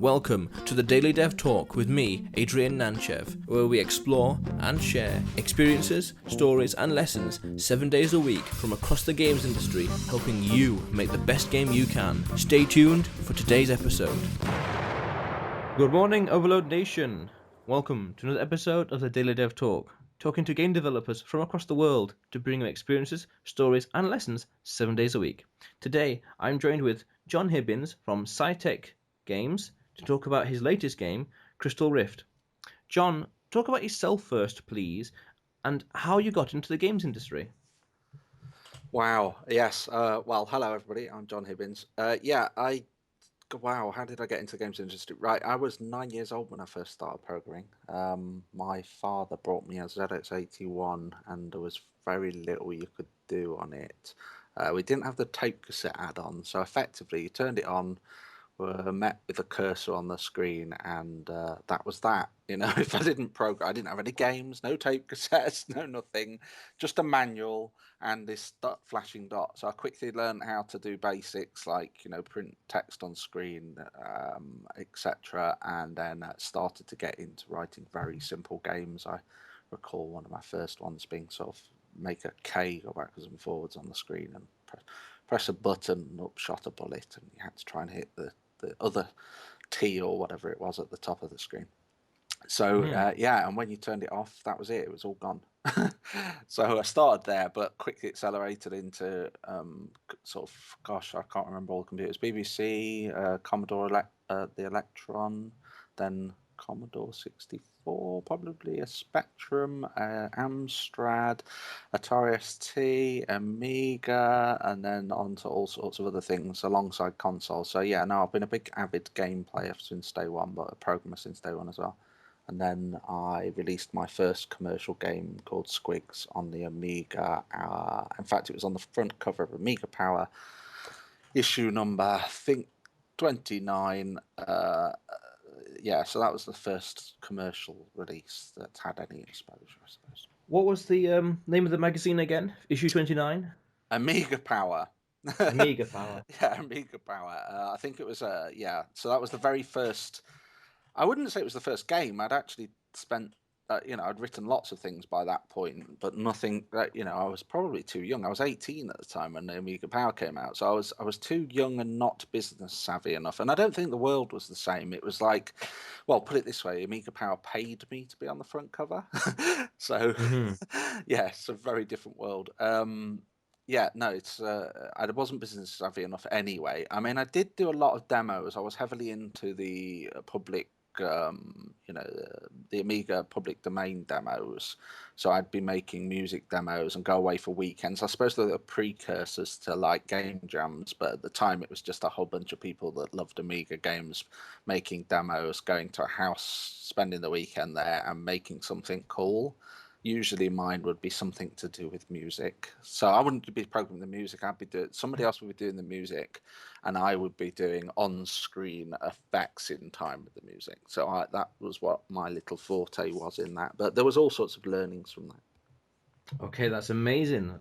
Welcome to the Daily Dev Talk with me, Adrian Nantchev, where we explore and share experiences, stories, and lessons 7 days a week from across the games industry, helping you make the best game you can. Stay tuned for today's episode. Good morning, Overload Nation. Welcome to another episode of the Daily Dev Talk, talking to game developers from across the world to bring them experiences, stories, and lessons 7 days a week. Today, I'm joined with Jon Hibbins from Psytec Games to talk about his latest game, Crystal Rift. Jon, talk about yourself first, please, and how you got into the games industry. Wow. Yes. Well, hello everybody. I'm Jon Hibbins. Wow. How did I get into the games industry? Right. I was 9 years old when I first started programming. My father brought me a ZX81, and there was very little you could do on it. We didn't have the tape cassette add-on, so effectively you turned it on, were met with a cursor on the screen, and that was that. You know, if I didn't program, I didn't have any games, no tape cassettes, no nothing, just a manual and this flashing dot. So I quickly learned how to do basics like, you know, print text on screen, etc. And then started to get into writing very simple games. I recall one of my first ones being sort of make a K go backwards and forwards on the screen and press a button and up shot a bullet, and you had to try and hit the other T or whatever it was at the top of the screen. So and when you turned it off, that was it. It was all gone. So I started there, but quickly accelerated into sort of, gosh, I can't remember all the computers. BBC, Commodore, the Electron, then Commodore 64, probably a Spectrum, Amstrad, Atari ST, Amiga, and then on to all sorts of other things alongside consoles. So yeah, no, I've been a big avid game player since day one, but a programmer since day one as well. And then I released my first commercial game called Squigs on the Amiga. In fact, it was on the front cover of Amiga Power, issue number, I think, 29. So that was the first commercial release that had any exposure, I suppose. What was the name of the magazine again? Issue 29? Amiga Power. Amiga Power. Yeah, Amiga Power. I think it was, so that was the very first. I wouldn't say it was the first game. I'd actually spent, I'd written lots of things by that point, but nothing that, I was probably too young. I was 18 at the time when the Amiga Power came out. So I was too young and not business savvy enough. And I don't think the world was the same. It was like, well, put it this way, Amiga Power paid me to be on the front cover. So, yeah, it's a very different world. I wasn't business savvy enough anyway. I mean, I did do a lot of demos. I was heavily into the public, the Amiga public domain demos. So I'd be making music demos and go away for weekends. I suppose they're the precursors to like game jams, but at the time it was just a whole bunch of people that loved Amiga games making demos, going to a house, spending the weekend there and making something cool. Usually mine would be something to do with music. So I wouldn't be programming the music. I'd be doing, somebody else would be doing the music, and I would be doing on-screen effects in time with the music. So that was what my little forte was in that. But there was all sorts of learnings from that. Okay, that's amazing.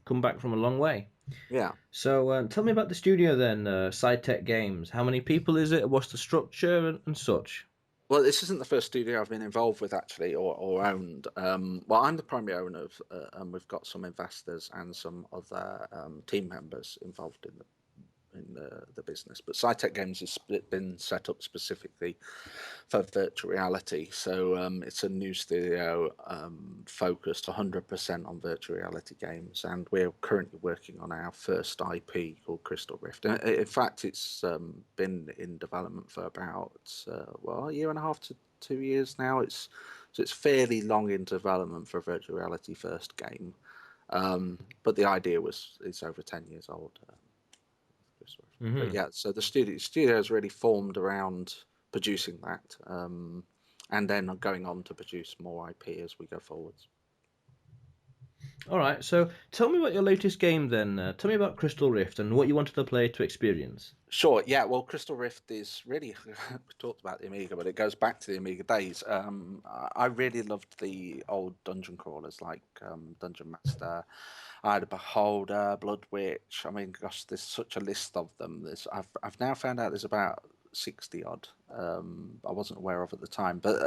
Come back from a long way. Yeah. So tell me about the studio then, Psytec Games. How many people is it? What's the structure and such? Well, this isn't the first studio I've been involved with actually, or owned. Well, I'm the primary owner of, and we've got some investors and some other team members involved in the business. But Psytec Games has been set up specifically for virtual reality. So it's a new studio focused 100% on virtual reality games, and we're currently working on our first IP called Crystal Rift. In fact, it's been in development for about a year and a half to 2 years now. It's fairly long in development for a virtual reality first game, but the idea it's over 10 years old. But yeah, so the studio is really formed around producing that, and then going on to produce more IP as we go forwards. All right, so tell me about your latest game then. Tell me about Crystal Rift and what you wanted the player to experience. Sure, yeah. Well, Crystal Rift is really, we talked about the Amiga, but it goes back to the Amiga days. I really loved the old dungeon crawlers like Dungeon Master. I had a Beholder, Blood Witch. I mean, gosh, there's such a list of them. I've now found out there's about 60 odd. I wasn't aware of at the time, but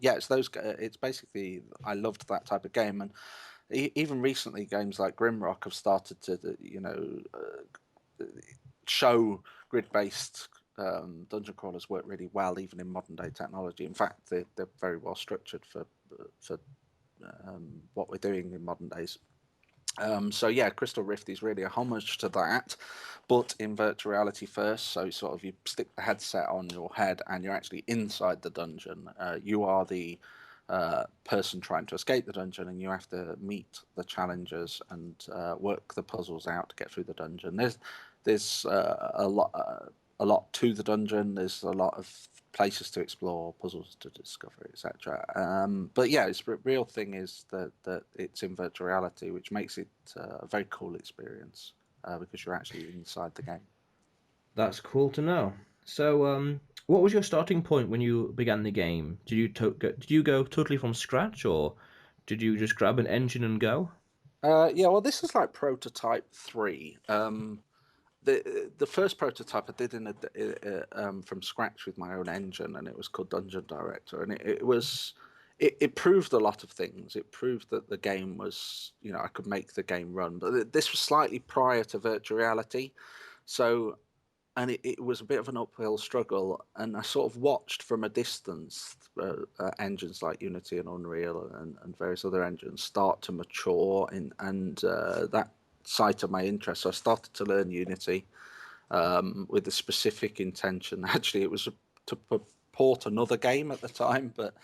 yeah, it's basically, I loved that type of game, and even recently games like Grimrock have started to show grid-based dungeon crawlers work really well, even in modern day technology. In fact, they're very well structured for what we're doing in modern days. So yeah, Crystal Rift is really a homage to that, but in virtual reality first. So sort of you stick the headset on your head and you're actually inside the dungeon. You are the person trying to escape the dungeon, and you have to meet the challengers and work the puzzles out to get through the dungeon. There's a lot to the dungeon. There's a lot of places to explore, puzzles to discover, etc. But yeah, its real thing is that it's in virtual reality, which makes it a very cool experience because you're actually inside the game. That's cool to know. So, what was your starting point when you began the game? Did you go totally from scratch, or did you just grab an engine and go? Yeah, well, this is like prototype 3. The first prototype I did from scratch with my own engine, and it was called Dungeon Director, and it proved a lot of things. It proved that the game was, I could make the game run, but this was slightly prior to virtual reality, so and it was a bit of an uphill struggle. And I sort of watched from a distance engines like Unity and Unreal and various other engines start to mature, and that cited my interest. So I started to learn Unity with the specific intention. Actually, it was to port another game at the time, but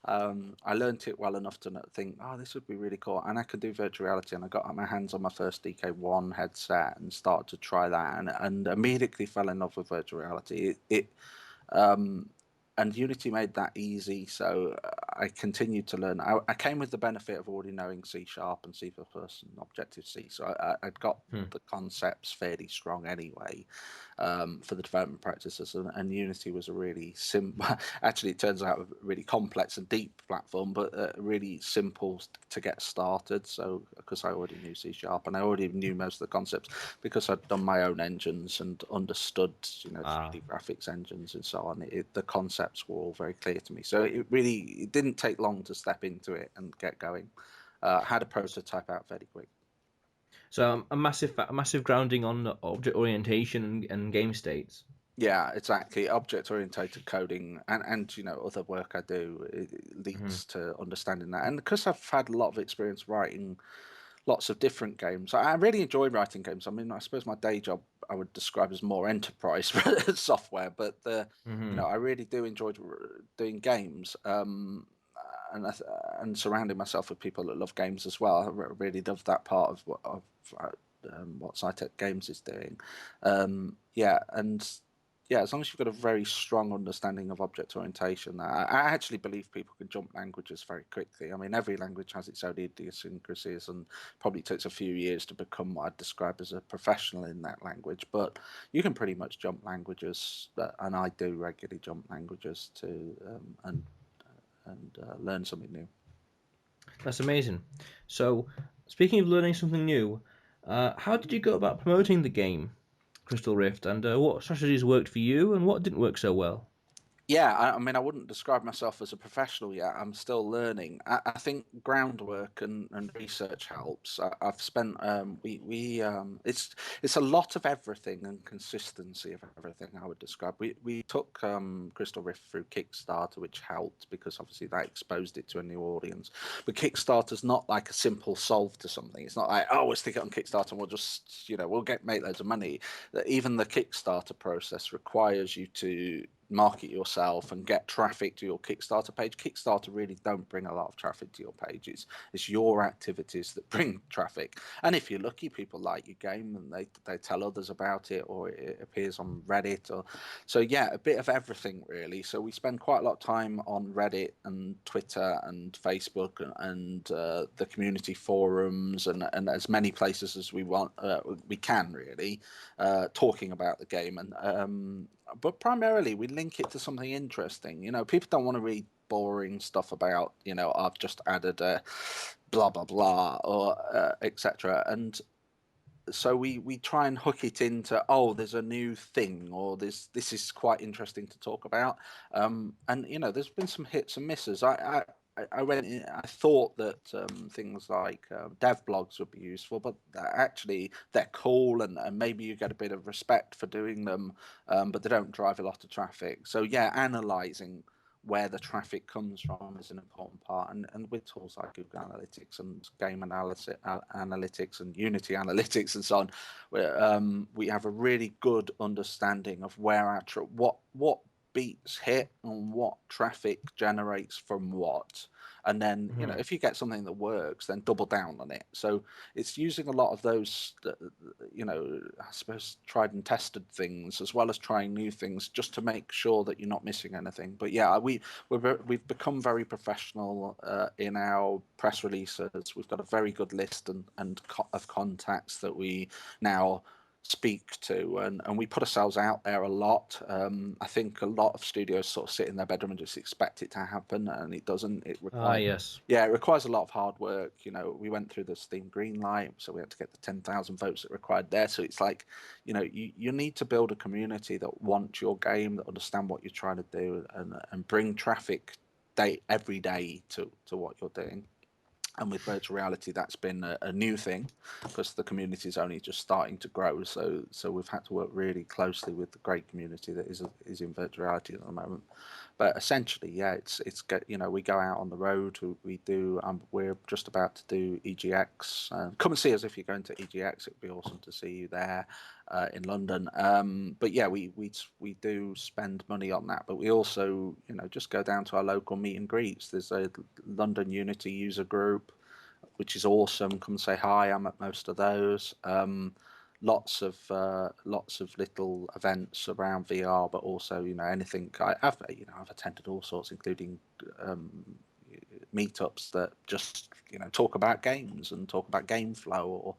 I learned it well enough to think, oh, this would be really cool. And I could do virtual reality. And I got my hands on my first DK1 headset and started to try that, and immediately fell in love with virtual reality. And Unity made that easy, so I continued to learn. I came with the benefit of already knowing C# and C++ and Objective C, so I'd got the concepts fairly strong anyway for the development practices. And Unity was a really simple, actually it turns out a really complex and deep platform, but really simple to get started. So because I already knew C# and I already knew most of the concepts because I'd done my own engines and understood 3D graphics engines and so on. The concepts were all very clear to me, so it didn't take long to step into it and get going. Had a prototype out fairly quick. So a massive grounding on object orientation and game states. Yeah, exactly. Object oriented coding and other work I do, it leads to understanding that. And because I've had a lot of experience writing lots of different games, I really enjoy writing games. I mean, I suppose my day job I would describe as more enterprise software, but I really do enjoy doing games. And surrounding myself with people that love games as well. I really love that part of what Psytec Games is doing. Yeah, and yeah, as long as you've got a very strong understanding of object orientation, I actually believe people can jump languages very quickly. I mean, every language has its own idiosyncrasies, and probably takes a few years to become what I'd describe as a professional in that language. But you can pretty much jump languages, and I do regularly jump languages to and learn something new. That's amazing. So, speaking of learning something new, how did you go about promoting the game, Crystal Rift, and what strategies worked for you and what didn't work so well? Yeah, I mean, I wouldn't describe myself as a professional yet. I'm still learning. I think groundwork and research helps. I've spent it's a lot of everything and consistency of everything. I would describe. We took Crystal Rift through Kickstarter, which helped because obviously that exposed it to a new audience. But Kickstarter's not like a simple solve to something. It's not like, oh, we'll stick it on Kickstarter and we'll just we'll make loads of money. Even the Kickstarter process requires you to market yourself and get traffic to your Kickstarter page. Kickstarter really don't bring a lot of traffic to your page. It's your activities that bring traffic. And if you're lucky, people like your game and they tell others about it, or it appears on Reddit. So yeah, a bit of everything really. So we spend quite a lot of time on Reddit and Twitter and Facebook and the community forums and as many places as we can really, talking about the game. And but primarily we link it to something interesting. People don't want to read boring stuff about, I've just added a blah blah blah or etc. And so we try and hook it into, oh, there's a new thing, or this is quite interesting to talk about. And there's been some hits and misses. I went in, I thought that things like dev blogs would be useful, but actually they're cool, and maybe you get a bit of respect for doing them, but they don't drive a lot of traffic. So yeah, analyzing where the traffic comes from is an important part, and with tools like Google Analytics and game analysis, analytics and Unity Analytics and so on, we have a really good understanding of where our what beats hit and what traffic generates from what. And then if you get something that works, then double down on it. So it's using a lot of those I suppose tried and tested things, as well as trying new things, just to make sure that you're not missing anything. But yeah, we've become very professional in our press releases. We've got a very good list of contacts that we now speak to, and we put ourselves out there a lot. I think a lot of studios sort of sit in their bedroom and just expect it to happen, and it doesn't. It requires Yes. Yeah, it requires a lot of hard work. We went through the Steam green light, so we had to get the 10,000 votes that required there. So it's like, you need to build a community that wants your game, that understand what you're trying to do, and bring traffic every day to what you're doing. And with virtual reality, that's been a new thing, because the community is only just starting to grow. So we've had to work really closely with the great community that is in virtual reality at the moment. But essentially, yeah, we go out on the road. We do. We're just about to do EGX. Come and see us if you're going to EGX. It'd be awesome to see you there in London. But yeah, we do spend money on that. But we also, just go down to our local meet and greets. There's a London Unity user group, which is awesome. Come say hi. I'm at most of those. Lots of little events around VR, but also anything. I've attended all sorts, including meetups that just talk about games and talk about game flow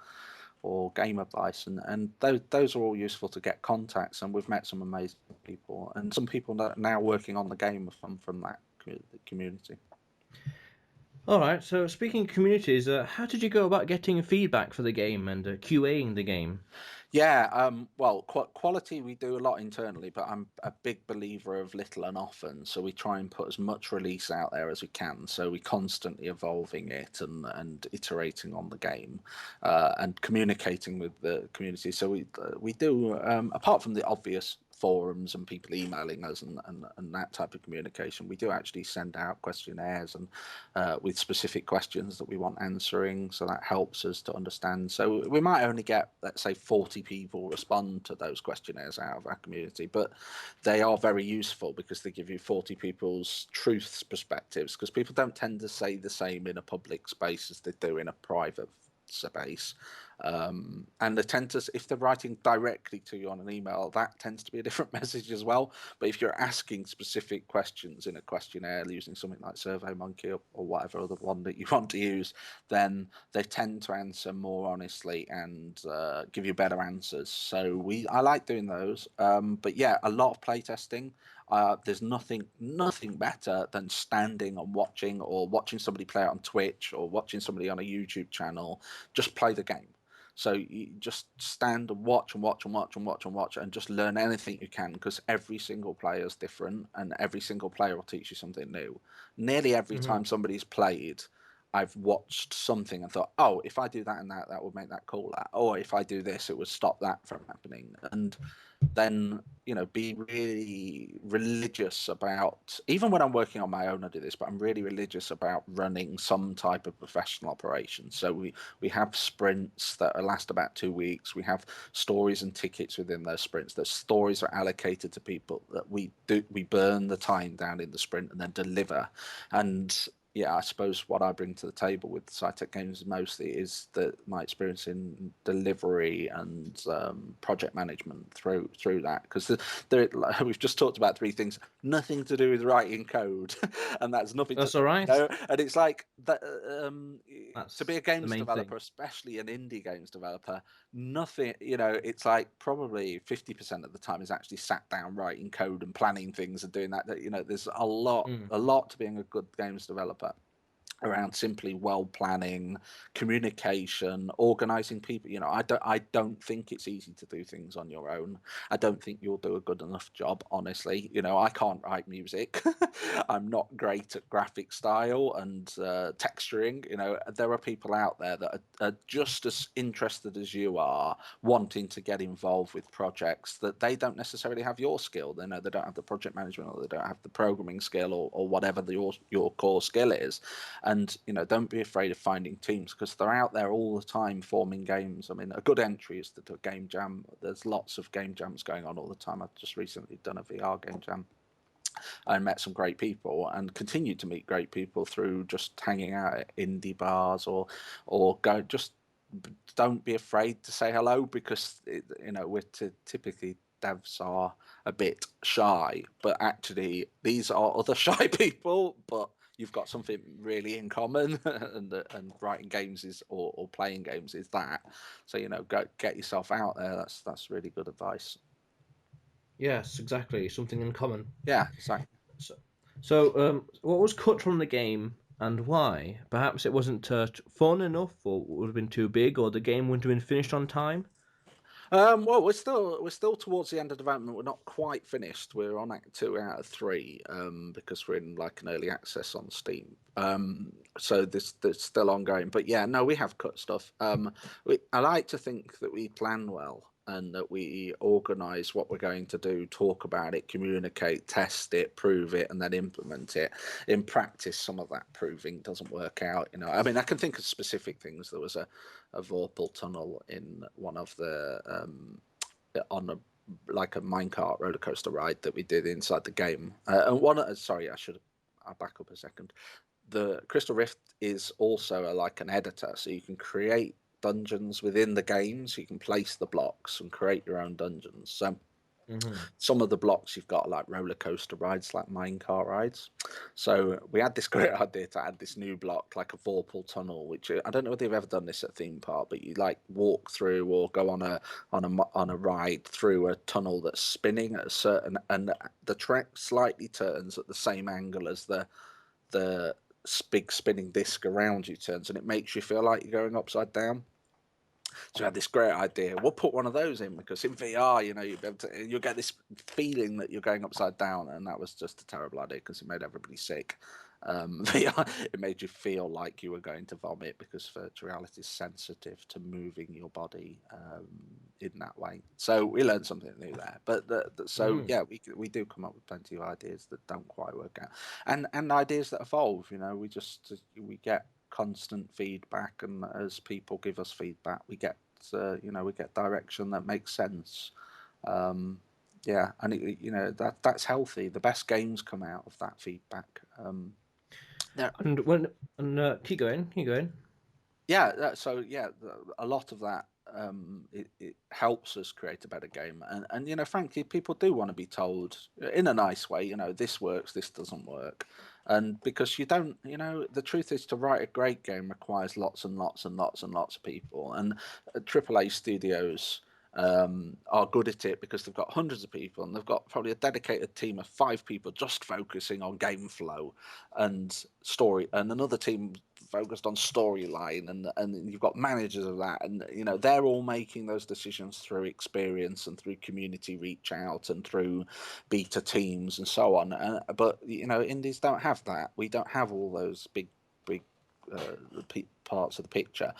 or game advice, and those are all useful to get contacts. And we've met some amazing people, and some people that are now working on the game from that community. All right. So speaking of communities, how did you go about getting feedback for the game and QAing the game? Yeah, well, quality we do a lot internally, but I'm a big believer of little and often. So we try and put as much release out there as we can. So we're constantly evolving it and iterating on the game, and communicating with the community. So we do, apart from the obvious forums and people emailing us and that type of communication, we do actually send out questionnaires and with specific questions that we want answering, so that helps us to understand. So we might only get, let's say, 40 people respond to those questionnaires out of our community, but they are very useful because they give you 40 people's truths perspectives, because people don't tend to say the same in a public space as they do in a private space. And they tend to, if they're writing directly to you on an email, that tends to be a different message as well. But if you're asking specific questions in a questionnaire using something like SurveyMonkey or whatever other one that you want to use, then they tend to answer more honestly and give you better answers. So I like doing those. But yeah, a lot of playtesting. There's nothing better than standing and watching somebody play it on Twitch or watching somebody on a YouTube channel just play the game. So you just stand and watch and watch and watch and watch and watch and just learn anything you can, because every single player is different and every single player will teach you something new. Nearly every time somebody's played, I've watched something and thought, oh, if I do that and that would make that cooler. Or if I do this, it would stop that from happening. And then be really religious about, even when I'm working on my own, I do this, but I'm really religious about running some type of professional operation. So we have sprints that last about 2 weeks. We have stories and tickets within those sprints. Those stories are allocated to people that we burn the time down in the sprint and then deliver. And yeah, I suppose what I bring to the table with Psytec games mostly is my experience in delivery and project management through that. Because we've just talked about three things, nothing to do with writing code, and that's nothing. That's all right. And it's like that. To be a the games main developer, thing. especially an indie games developer, nothing. It's like probably 50% of the time is actually sat down writing code and planning things and doing that. There's a lot to being a good games developer. around simply well planning, communication, organizing people. I don't think it's easy to do things on your own. I don't think you'll do a good enough job, honestly. I can't write music. I'm not great at graphic style and texturing. There are people out there that are just as interested as you are, wanting to get involved with projects that they don't necessarily have your skill. They don't have the project management, or they don't have the programming skill, or whatever your core skill is. And don't be afraid of finding teams, because they're out there all the time forming games. I mean, a good entry is to do a game jam. There's lots of game jams going on all the time. I've just recently done a VR game jam. I met some great people and continue to meet great people through just hanging out at indie bars, or go. Just don't be afraid to say hello, because typically devs are a bit shy, but actually these are other shy people, but you've got something really in common. and writing games is, or playing games is that. So go get yourself out there. That's really good advice. Yes, exactly. Something in common. Yeah, exactly. So, what was cut from the game and why? Perhaps it wasn't fun enough, or would have been too big, or the game wouldn't have been finished on time. Well, we're still towards the end of development. We're not quite finished. We're on Act 2 out of 3, because we're in like an early access on Steam. So this still ongoing. But yeah, no, we have cut stuff. I like to think that we plan well, and that we organise what we're going to do, talk about it, communicate, test it, prove it, and then implement it. In practice, some of that proving doesn't work out. I mean, I can think of specific things. There was a vorpal tunnel in one of the on a like a minecart roller coaster ride that we did inside the game. And sorry, I'll back up a second. The Crystal Rift is also like an editor, so you can create dungeons within the game. So you can place the blocks and create your own dungeons. So some of the blocks you've got like roller coaster rides, like minecart rides. So we had this great idea to add this new block, like a vorpal tunnel, which I don't know whether you've ever done this at a theme park, but you like walk through or go on a ride through a tunnel that's spinning at a certain, and the track slightly turns at the same angle as the big spinning disc around you turns, and it makes you feel like you're going upside down. So I had this great idea. We'll put one of those in, because in VR, you'll get this feeling that you're going upside down, and that was just a terrible idea because it made everybody sick. VR, it made you feel like you were going to vomit, because virtual reality is sensitive to moving your body in that way. So we learned something new there. But yeah, we do come up with plenty of ideas that don't quite work out, and ideas that evolve. We get constant feedback, and as people give us feedback, we get direction that makes sense. Yeah, and that's healthy. The best games come out of that feedback. Keep going. Yeah, so yeah, a lot of that, it helps us create a better game, and frankly, people do want to be told in a nice way, this works, this doesn't work. And because the truth is, to write a great game requires lots and lots and lots and lots of people, and AAA studios are good at it because they've got hundreds of people, and they've got probably a dedicated team of 5 people just focusing on game flow and story, and another team focused on storyline, and you've got managers of that, and they're all making those decisions through experience and through community reach out and through beta teams and so on. But indies don't have that. We don't have all those big parts of the picture.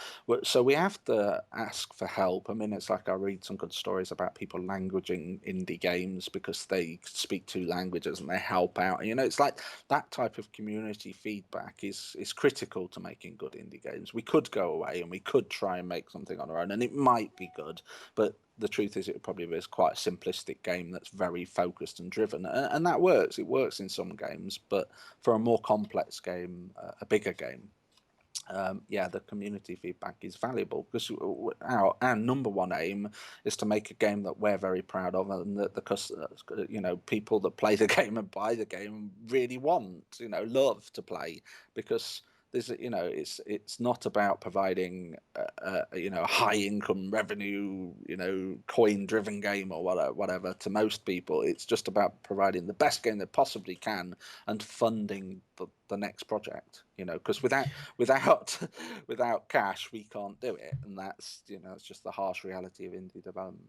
So we have to ask for help. I mean, it's like I read some good stories about people languaging indie games because they speak 2 languages and they help out. It's like that type of community feedback is critical to making good indie games. We could go away and we could try and make something on our own, and it might be good, but the truth is, it probably is quite a simplistic game that's very focused and driven, and that works. It works in some games, but for a more complex game, a bigger game, the community feedback is valuable, because our number one aim is to make a game that we're very proud of, and that the customers, people that play the game and buy the game really want, love to play, because there's it's not about providing a high income revenue coin driven game or whatever to most people. It's just about providing the best game they possibly can and funding the next project, because without cash we can't do it, and that's it's just the harsh reality of indie development.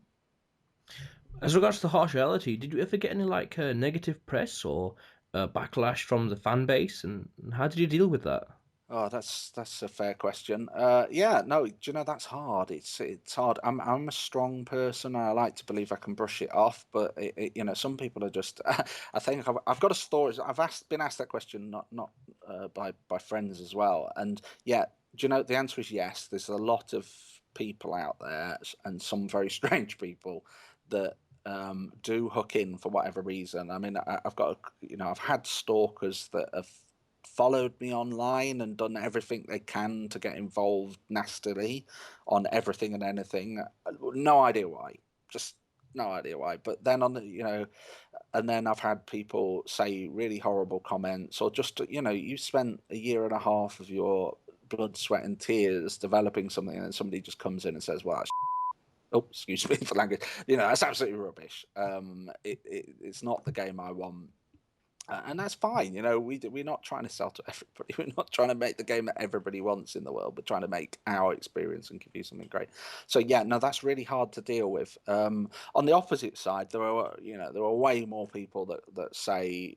As regards to the harsh reality, did you ever get any negative press or backlash from the fan base, and how did you deal with that? Oh, that's a fair question. Yeah, no, do you know, that's hard. It's hard. I'm a strong person. I like to believe I can brush it off, but some people are just. I think I've got a story. Been asked that question, not by friends as well, and yeah, do you know, the answer is yes. There's a lot of people out there, and some very strange people that do hook in for whatever reason. I mean, I've had stalkers that have followed me online and done everything they can to get involved nastily on everything and anything. No idea why. Just no idea why. But then and then I've had people say really horrible comments, or just you spent a year and a half of your blood, sweat, and tears developing something, and then somebody just comes in and says, "Well, oh, excuse me for language. That's absolutely rubbish. It's not the game I want." And that's fine. We're not trying to sell to everybody. We're not trying to make the game that everybody wants in the world. We're trying to make our experience and give you something great. So yeah, no, that's really hard to deal with. On the opposite side, there are way more people that say,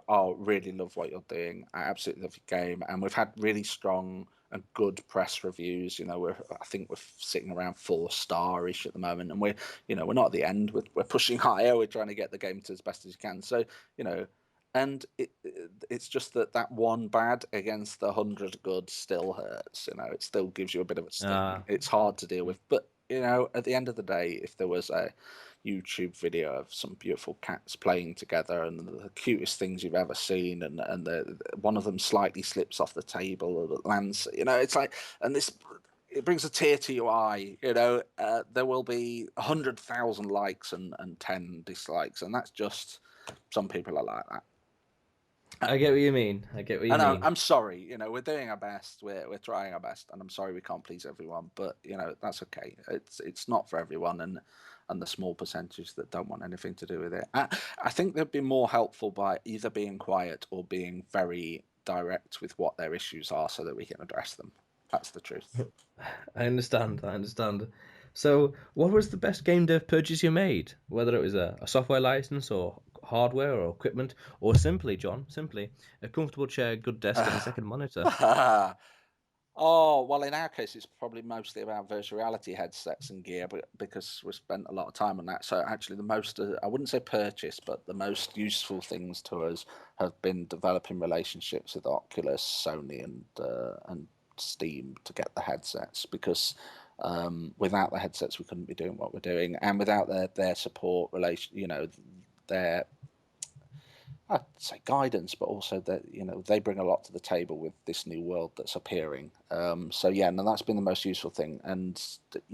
"Oh, really love what you're doing. I absolutely love your game." And we've had really strong and good press reviews. I think we're sitting around 4-star-ish at the moment, and we're not at the end. We're pushing higher. We're trying to get the game to as best as you can. So and it's just that one bad against the 100 good still hurts. It still gives you a bit of a sting. It's hard to deal with, but at the end of the day, if there was a YouTube video of some beautiful cats playing together and the cutest things you've ever seen, and one of them slightly slips off the table or lands, it's like, and this. It brings a tear to your eye. There will be 100,000 likes and 10 dislikes, and that's just, some people are like that. I get what you mean. I'm sorry. We're doing our best. We're trying our best, and I'm sorry we can't please everyone. But that's okay. It's not for everyone, and the small percentage that don't want anything to do with it. I think they'd be more helpful by either being quiet or being very direct with what their issues are, so that we can address them. That's the truth. I understand. So, what was the best game dev purchase you made? Whether it was a software license or hardware or equipment, or simply a comfortable chair, good desk, and a second monitor. Oh, well, in our case, it's probably mostly about virtual reality headsets and gear, but because we spent a lot of time on that. So actually, the most, I wouldn't say purchase, but the most useful things to us have been developing relationships with Oculus, Sony, and Steam to get the headsets, because without the headsets, we couldn't be doing what we're doing, and without their support, their, I'd say, guidance, but also that they bring a lot to the table with this new world that's appearing. So yeah, no, that's been the most useful thing, and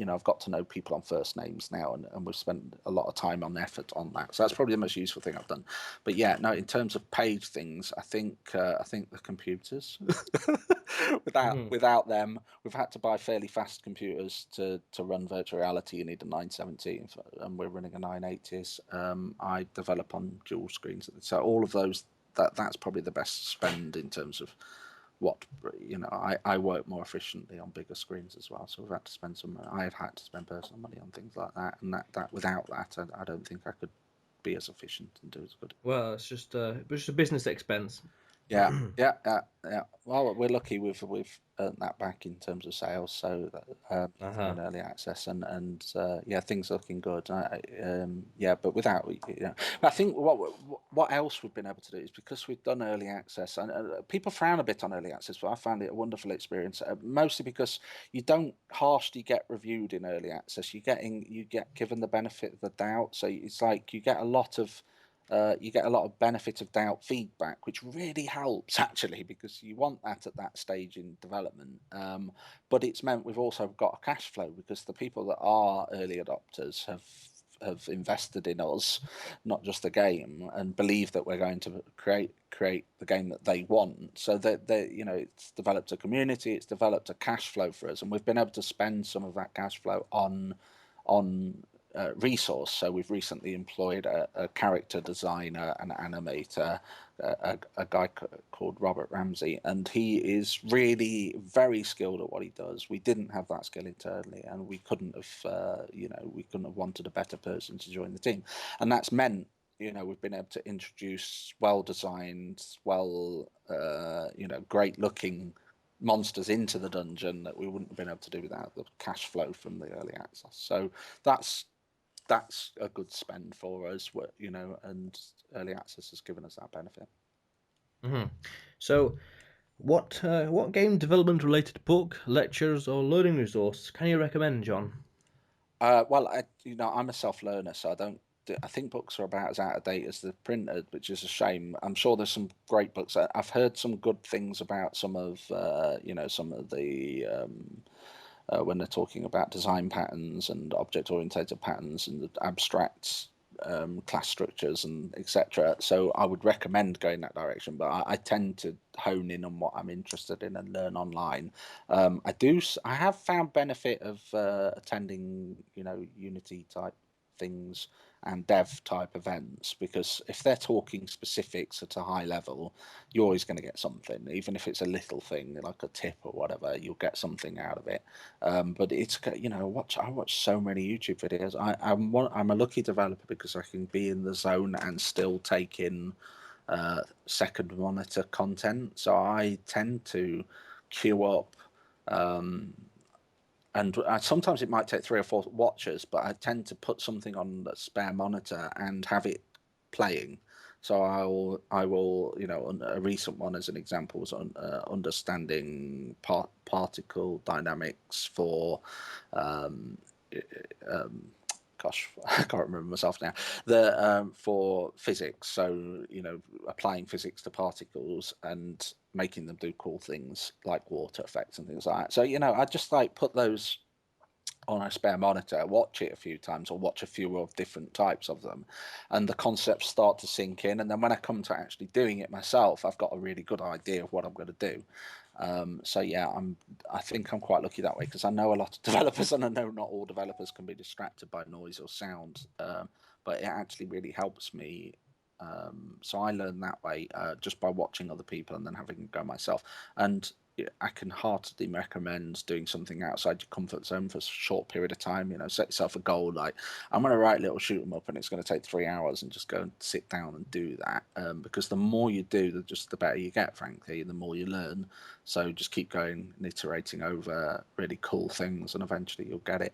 I've got to know people on first names now, and we've spent a lot of time and effort on that. So that's probably the most useful thing I've done. But yeah, no, in terms of paid things, I think the computers. Without them, we've had to buy fairly fast computers to run virtual reality. You need a 970, and we're running a 980s. I develop on dual screens, so all of those. That's probably the best spend in terms of what I work more efficiently on bigger screens as well. So we've had to spend I've had to spend personal money on things like that, and that without that, I don't think I could be as efficient and do as good. Well, it's just a business expense. Yeah. Well, we're lucky we've earned that back in terms of sales. So in early access, and yeah, things are looking good. Yeah, but without I think what else we've been able to do is, because we've done early access, and people frown a bit on early access, but I found it a wonderful experience. Mostly because you don't harshly get reviewed in early access. You get given the benefit of the doubt. So it's like you get a lot of benefit of doubt feedback, which really helps actually, because you want that at that stage in development. But it's meant we've also got a cash flow, because the people that are early adopters have have invested in us, not just the game, and believe that we're going to create the game that they want. So that it's developed a community, it's developed a cash flow for us, and we've been able to spend some of that cash flow on resource. So we've recently employed a character designer, an animator, a guy called Robert Ramsey, and he is really very skilled at what he does. We didn't have that skill internally, and we couldn't have wanted a better person to join the team, and that's meant we've been able to introduce well-designed, great-looking monsters into the dungeon that we wouldn't have been able to do without the cash flow from the early access. So that's a good spend for us, and early access has given us that benefit. Mm-hmm. So, what game development related book, lectures, or learning resource can you recommend, John? Well, I'm a self-learner, so I think books are about as out of date as they're printed, which is a shame. I'm sure there's some great books. I've heard some good things about some of the when they're talking about design patterns and object-oriented patterns and the abstract class structures and etc. So I would recommend going that direction, but I tend to hone in on what I'm interested in and learn online. I have found benefit of attending Unity type things and dev type events, because if they're talking specifics at a high level, you're always going to get something, even if it's a little thing like a tip or whatever. You'll get something out of it. But it's I watch so many YouTube videos. I'm a lucky developer because I can be in the zone and still take in second monitor content. So I tend to queue up. And sometimes it might take 3 or 4 watches, but I tend to put something on the spare monitor and have it playing. So I will, a recent one as an example was on understanding particle dynamics for, gosh, I can't remember myself now. For physics, so applying physics to particles and making them do cool things like water effects and things like that. So I just put those on a spare monitor, watch it a few times, or watch a few of different types of them, and the concepts start to sink in. And then when I come to actually doing it myself, I've got a really good idea of what I'm going to do. So yeah, I think I'm quite lucky that way, because I know a lot of developers, and I know not all developers can be distracted by noise or sound, but it actually really helps me. So I learn that way, just by watching other people and then having a go myself. And I can heartily recommend doing something outside your comfort zone for a short period of time. Set yourself a goal, like I'm going to write little shoot 'em up and it's going to take 3 hours, and just go and sit down and do that. Because the more you do, the better you get, frankly, and the more you learn. So just keep going and iterating over really cool things, and eventually you'll get it.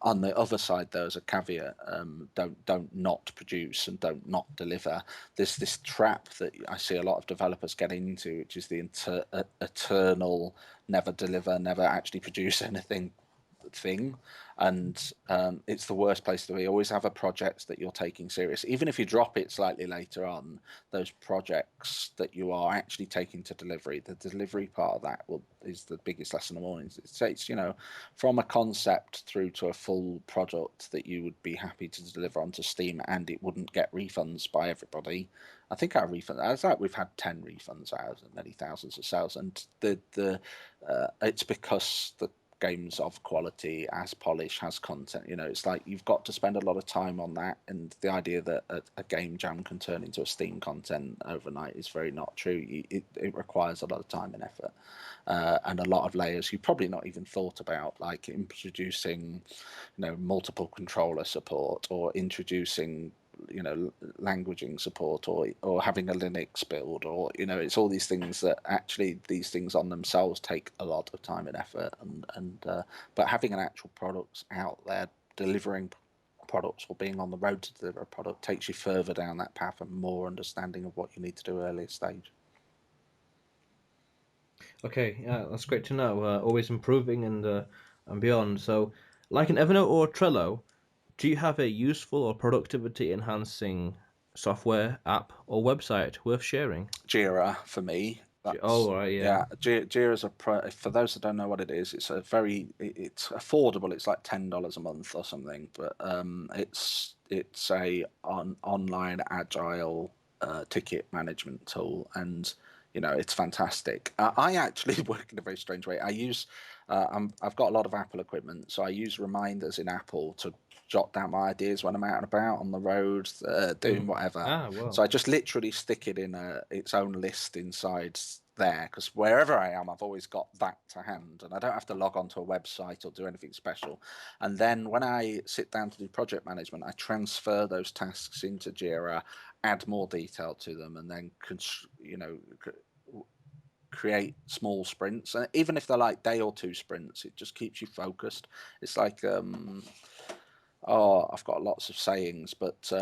On the other side, there's a caveat: don't not produce and don't not deliver. There's this trap that I see a lot of developers get into, which is the eternal never deliver, never actually produce anything thing. And it's the worst place to be. Always have a project that you're taking serious, even if you drop it slightly later on. Those projects that you are actually taking to delivery, the delivery part of that is the biggest lesson of all. It takes from a concept through to a full product that you would be happy to deliver onto Steam, and it wouldn't get refunds by everybody. I think our refund, we've had 10 refunds out of many thousands of sales, and it's because the game's of quality, has polish, has content. It's like you've got to spend a lot of time on that, and the idea that a game jam can turn into a Steam content overnight is very not true. It requires a lot of time and effort, and a lot of layers you've probably not even thought about, like introducing multiple controller support, or introducing languaging support, or having a Linux build, or it's all these things that actually, these things on themselves take a lot of time and effort, but having an actual product out there delivering products, or being on the road to deliver a product, takes you further down that path and more understanding of what you need to do earlier stage. Okay, yeah, that's great to know. Always improving and beyond. So, like an Evernote or Trello, do you have a useful or productivity enhancing software, app, or website worth sharing? Jira for me. That's Oh, right, yeah. yeah. Jira's for those that don't know what it is. It's affordable. It's like $10 a month or something. But it's a online agile ticket management tool, and it's fantastic. I actually work in a very strange way. I've got a lot of Apple equipment, so I use reminders in Apple to jot down my ideas when I'm out and about on the road, doing whatever. Well. So I just literally stick it in its own list inside there, because wherever I am, I've always got that to hand, and I don't have to log onto a website or do anything special. And then when I sit down to do project management, I transfer those tasks into Jira, add more detail to them, and then create small sprints. And even if they're like day or two sprints, it just keeps you focused. It's like I've got lots of sayings, but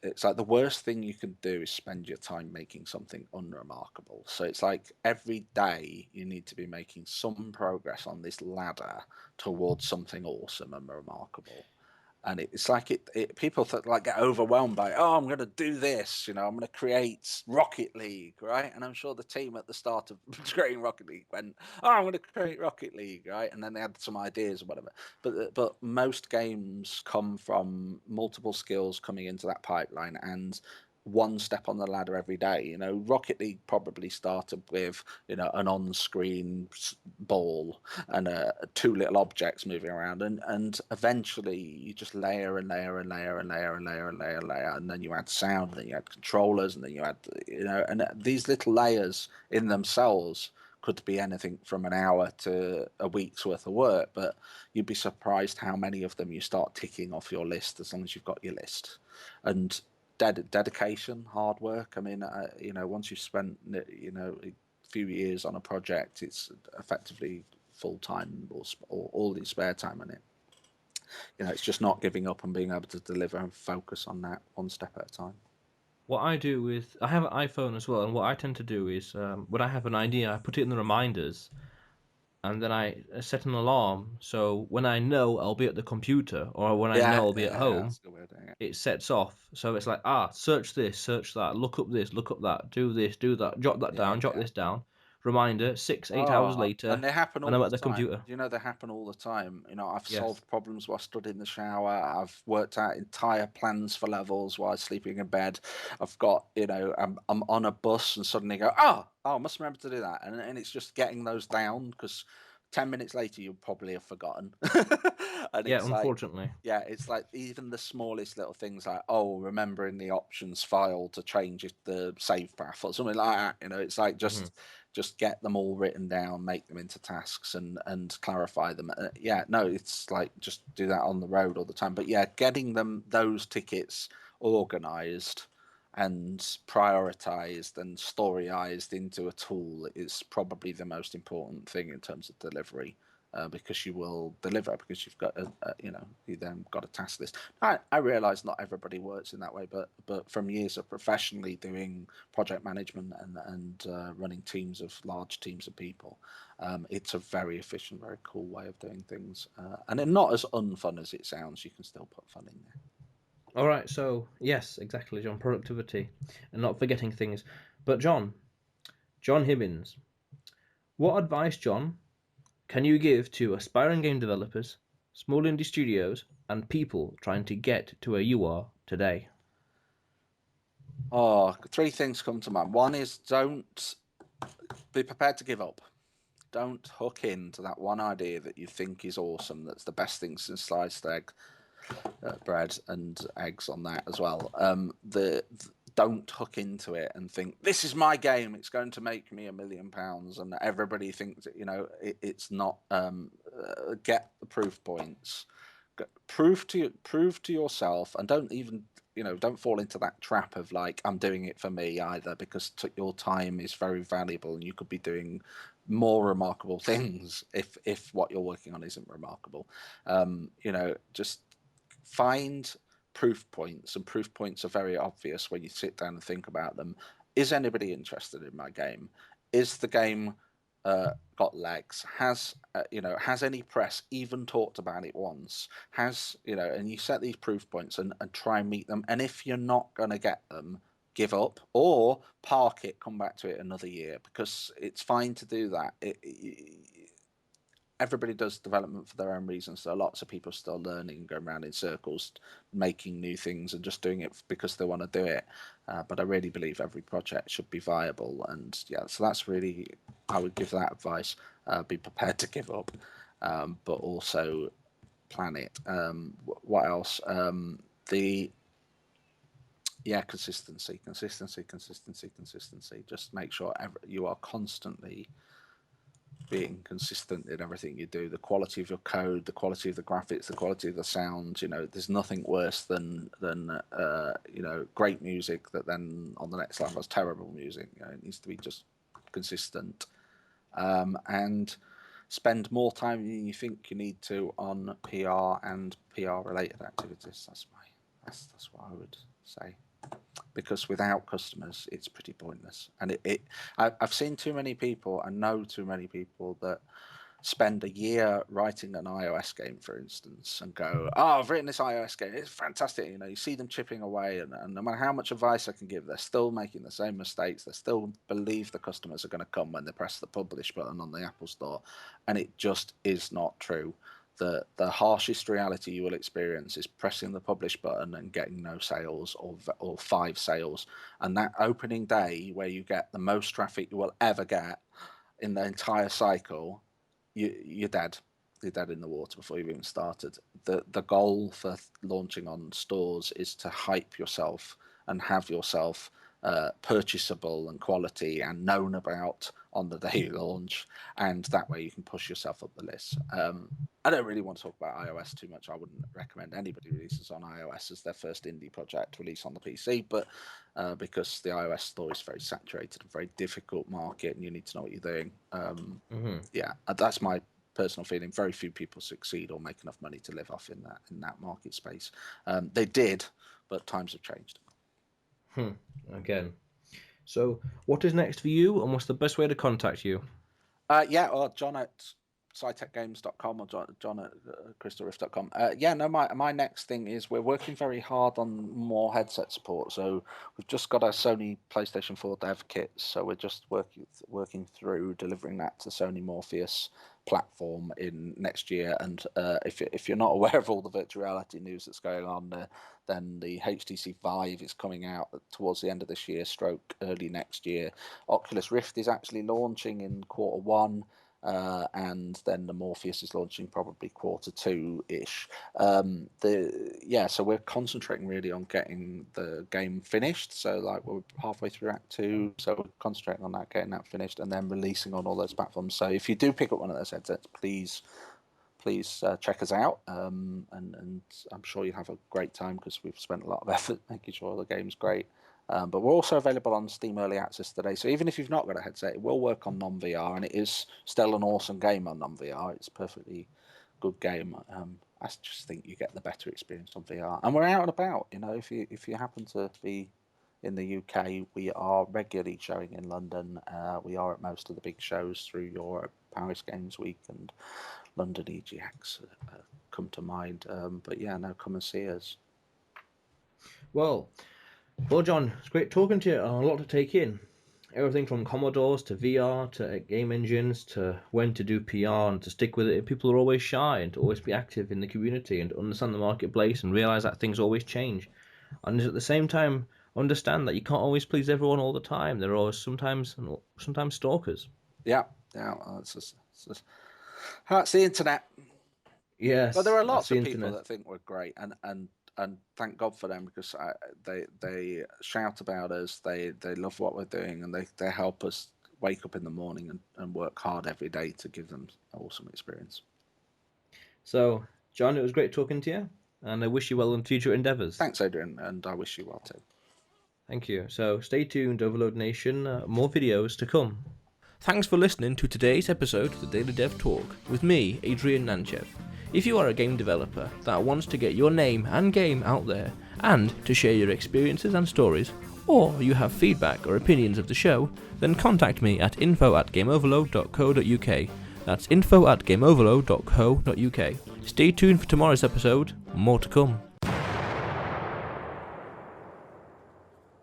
it's like the worst thing you can do is spend your time making something unremarkable. So it's like every day you need to be making some progress on this ladder towards something awesome and remarkable. And it's like people like get overwhelmed by, oh, I'm going to do this, I'm going to create Rocket League, right? And I'm sure the team at the start of creating Rocket League went, oh, I'm going to create Rocket League, right? And then they had some ideas or whatever. But most games come from multiple skills coming into that pipeline, and one step on the ladder every day. Rocket League probably started with an on-screen ball and two little objects moving around, and eventually you just layer and layer and layer and layer and layer and layer and layer, and then you add sound, and then you add controllers, and then you add and these little layers in themselves could be anything from an hour to a week's worth of work, but you'd be surprised how many of them you start ticking off your list as long as you've got your list. And dedication, hard work. I mean, once you've spent a few years on a project, it's effectively full time or all the spare time on it. It's just not giving up and being able to deliver and focus on that one step at a time. What I do with I have an iPhone as well, and what I tend to do is when I have an idea, I put it in the reminders, and then I set an alarm. So when I know I'll be at the computer, or when I know Yeah, I'll be at yeah, home, that's a good way of doing it. it sets off. So it's like, search this, search that, look up this, look up that, do this, do that, jot that Yeah, down, jot yeah. this down. Reminder, 6, 8 hours Oh, later, and they happen and all I'm the at the time. computer. They happen all the time. I've Yes. solved problems while stood in the shower. I've worked out entire plans for levels while sleeping in bed. I've got, I'm on a bus and suddenly go, I must remember to do that. And it's just getting those down, because 10 minutes later you'll probably have forgotten. And Yeah, it's like, unfortunately. yeah, it's like even the smallest little things, like, remembering the options file to change the save path or something like that. It's like just get them all written down, make them into tasks, and clarify them. Yeah, no, it's like just do that on the road all the time. But yeah, getting those tickets organized and prioritized and storyized into a tool is probably the most important thing in terms of delivery. Because you will deliver, because you've got you then got a task list. I realize not everybody works in that way, but from years of professionally doing project management and running large teams of people, it's a very efficient, very cool way of doing things, and they're not as unfun as it sounds. You can still put fun in there. All right, so yes, exactly, John. Productivity and not forgetting things. But Jon Hibbins, what advice, John, can you give to aspiring game developers, small indie studios, and people trying to get to where you are today? Oh, three things come to mind. One is, don't be prepared to give up. Don't hook into that one idea that you think is awesome, that's the best thing since sliced egg, bread and eggs on that as well. Don't hook into it and think, this is my game, it's going to make me £1 million, and everybody thinks it's not. Get the proof points, prove to yourself, and don't fall into that trap of like, I'm doing it for me either, because your time is very valuable and you could be doing more remarkable things if what you're working on isn't remarkable. Just find proof points, and proof points are very obvious when you sit down and think about them. Is anybody interested in my game? Is the game got legs? Has any press even talked about it once? And you set these proof points and try and meet them. And if you're not going to get them, give up or park it, come back to it another year, because it's fine to do that. Everybody does development for their own reasons. So lots of people still learning and going around in circles, making new things and just doing it because they want to do it. But I really believe every project should be viable. And yeah, so that's really, I would give that advice. Be prepared to give up, but also plan it. What else? Consistency. Just make sure you are constantly being consistent in everything you do. The quality of your code, the quality of the graphics, the quality of the sound. There's nothing worse than great music that then on the next level has terrible music. It needs to be just consistent, and spend more time than you think you need to on PR and PR related activities. That's what I would say. Because without customers, it's pretty pointless. And I've seen too many people, I know too many people that spend a year writing an iOS game, for instance, and go, "Oh, I've written this iOS game. It's fantastic." You see them chipping away, and no matter how much advice I can give, they're still making the same mistakes. They still believe the customers are going to come when they press the publish button on the Apple Store, and it just is not true. The harshest reality you will experience is pressing the publish button and getting no sales or 5 sales. And that opening day where you get the most traffic you will ever get in the entire cycle, you're dead. You're dead in the water before you've even started. The goal for launching on stores is to hype yourself and have yourself purchasable and quality and known about on the day you launch, and that way you can push yourself up the list. I don't really want to talk about iOS too much. I wouldn't recommend anybody releases on iOS as their first indie project release on the PC, but because the iOS store is very saturated, a very difficult market, and you need to know what you're doing. Yeah, that's my personal feeling. Very few people succeed or make enough money to live off in that market space. They did, but times have changed. Again. So, what is next for you, and what's the best way to contact you? Or John at psytecgames.com or John at crystalrift.com. My next thing is we're working very hard on more headset support. So we've just got our Sony PlayStation 4 dev kits. So we're just working through delivering that to Sony Morpheus platform in next year. And if you're not aware of all the virtual reality news that's going on, then the HTC Vive is coming out towards the end of this year, stroke early next year. Oculus Rift is actually launching in Q1. And then the Morpheus is launching probably Q2-ish. So we're concentrating really on getting the game finished. So like we're halfway through Act 2, so we're concentrating on that, getting that finished, and then releasing on all those platforms. So if you do pick up one of those headsets, please check us out. And I'm sure you'll have a great time because we've spent a lot of effort making sure the game's great. But we're also available on Steam Early Access today. So even if you've not got a headset, it will work on non-VR, and it is still an awesome game on non-VR. It's a perfectly good game. I just think you get the better experience on VR. And we're out and about. If you happen to be in the UK, we are regularly showing in London. We are at most of the big shows through Europe. Paris Games Week and London EGX come to mind. Come and see us. Well, John, it's great talking to you. A lot to take in. Everything from Commodores to VR to game engines to when to do PR and to stick with it. People are always shy, and to always be active in the community and to understand the marketplace and realise that things always change. And at the same time, understand that you can't always please everyone all the time. There are always sometimes stalkers. Yeah, that's the internet. Yes. But there are lots of people that think we're great, and thank God for them, because they shout about us. They love what we're doing, and they help us wake up in the morning and work hard every day to give them an awesome experience. So, John, it was great talking to you, and I wish you well in future endeavours. Thanks, Adrian, and I wish you well too. Thank you. So stay tuned, Overload Nation. More videos to come. Thanks for listening to today's episode of the Daily Dev Talk with me, Adrian Nantchev. If you are a game developer that wants to get your name and game out there and to share your experiences and stories, or you have feedback or opinions of the show, then contact me at info@gameoverload.co.uk. That's info@gameoverload.co.uk. Stay tuned for tomorrow's episode, more to come.